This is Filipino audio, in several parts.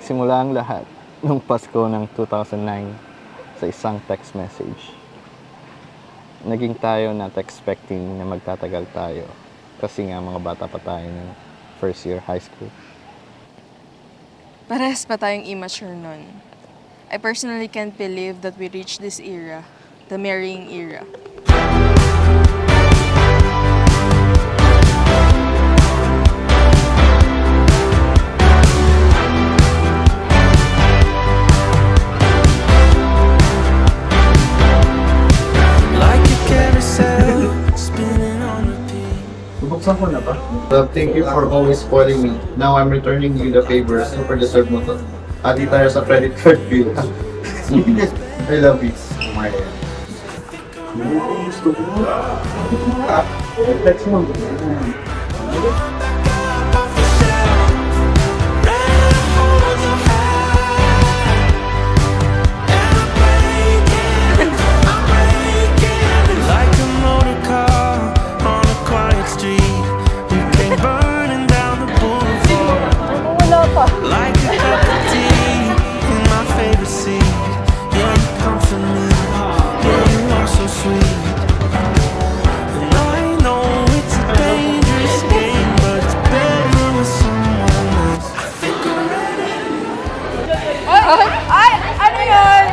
Nagsimula ang lahat nung Pasko ng 2009 sa isang text message. Naging tayo not expecting na magtatagal tayo kasi nga mga bata pa tayo ng first year high school. Parehas pa tayong immature nun. I personally can't believe that we reached this era, the marrying era. Thank you for always spoiling me. Now I'm returning you the favor. Super deserve mo to. Ati tayo sa credit card bill. I love you. Gusto ko. Text mo. Ay! Ano yun?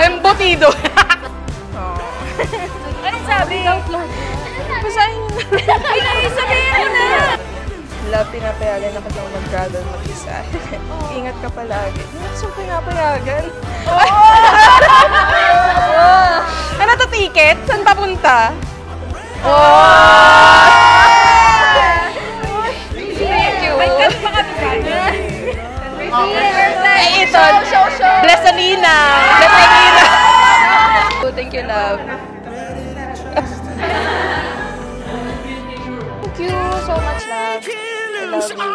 Embutido. Anong sabi? Basahin mo na. Ay, sabihin mo na! Love, pinapayagan na kitang mag-travel mag-isa. Ingat ka palagi. So, pinapayagan? Ano to, ticket? Saan papunta? Thank you. May cut pa kami gano'n. Eh, ito. Blessanina. Blessanina. Thank you, love. Thank you so much, love. I love you.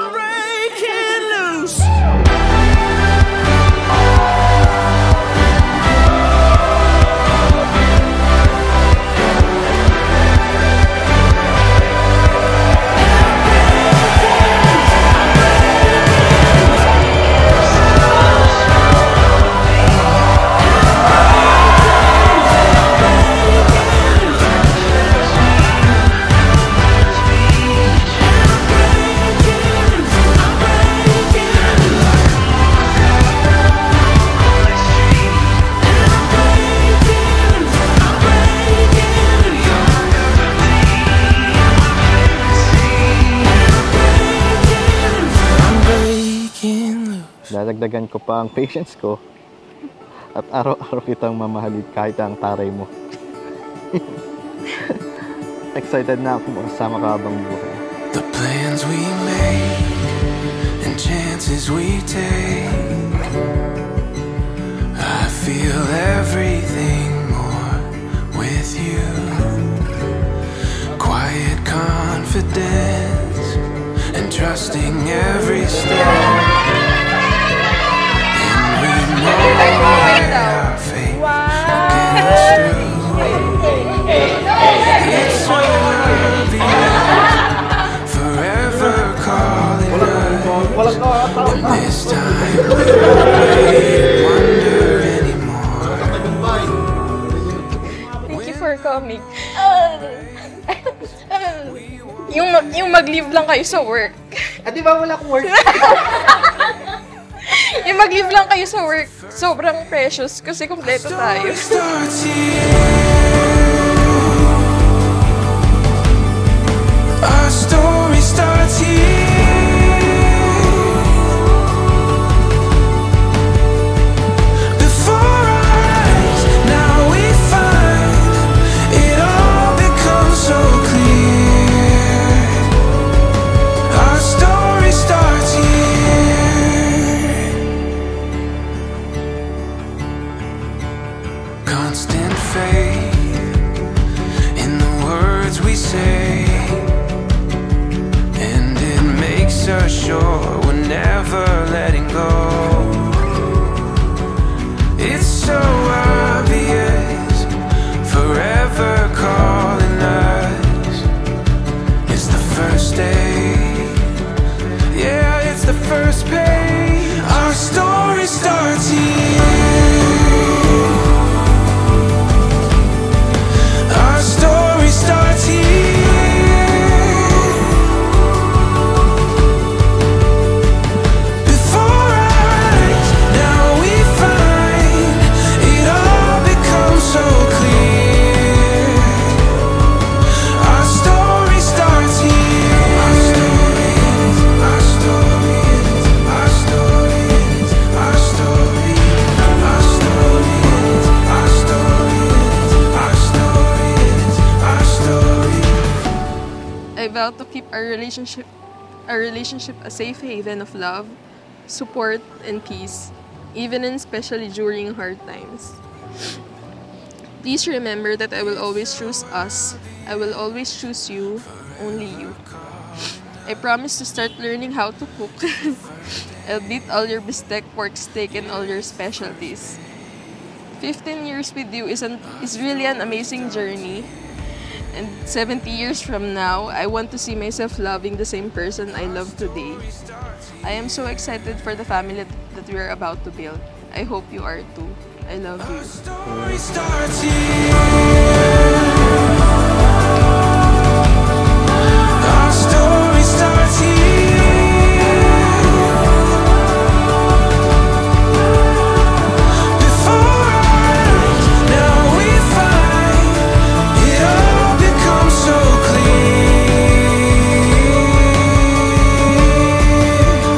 Dadagdagan ko pa ang patience ko at araw-araw kitang mamahalin kahit ang taray mo. Excited na ako makasama ka habang buhay. The plans we make and chances we take, I feel everything more with you. Quiet confidence and trusting every step. This time we won't wonder anymore. Thank you for coming. Yung mag-leave lang kayo sa work. Di ba wala akong work? Yung mag-leave lang kayo sa work, sobrang precious kasi kompleto tayo. Our story starts here. Constant faith in the words we say, and it may vow to keep our relationship a safe haven of love, support, and peace, even and especially during hard times. Please remember that I will always choose us. I will always choose you, only you. I promise to start learning how to cook. I'll beat all your bistec, pork steak, and all your specialties. 15 years with you is really an amazing journey. And 70 years from now, I want to see myself loving the same person I love today. I am so excited for the family that we are about to build. I hope you are too. I love you. Story starts here. Our story starts here. Before our eyes, now we find it all becomes so clear.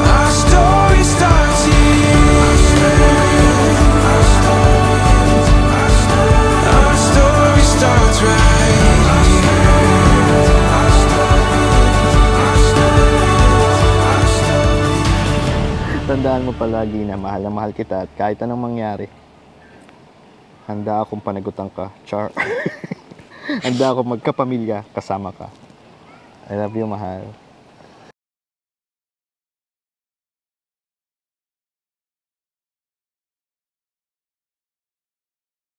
Our story starts here. Our story starts right here. Tandaan mo palagi na mahal na mahal kita at kahit anong mangyari, handa akong panagutan ka, char. Handa akong magkapamilya kasama ka. I love you, mahal.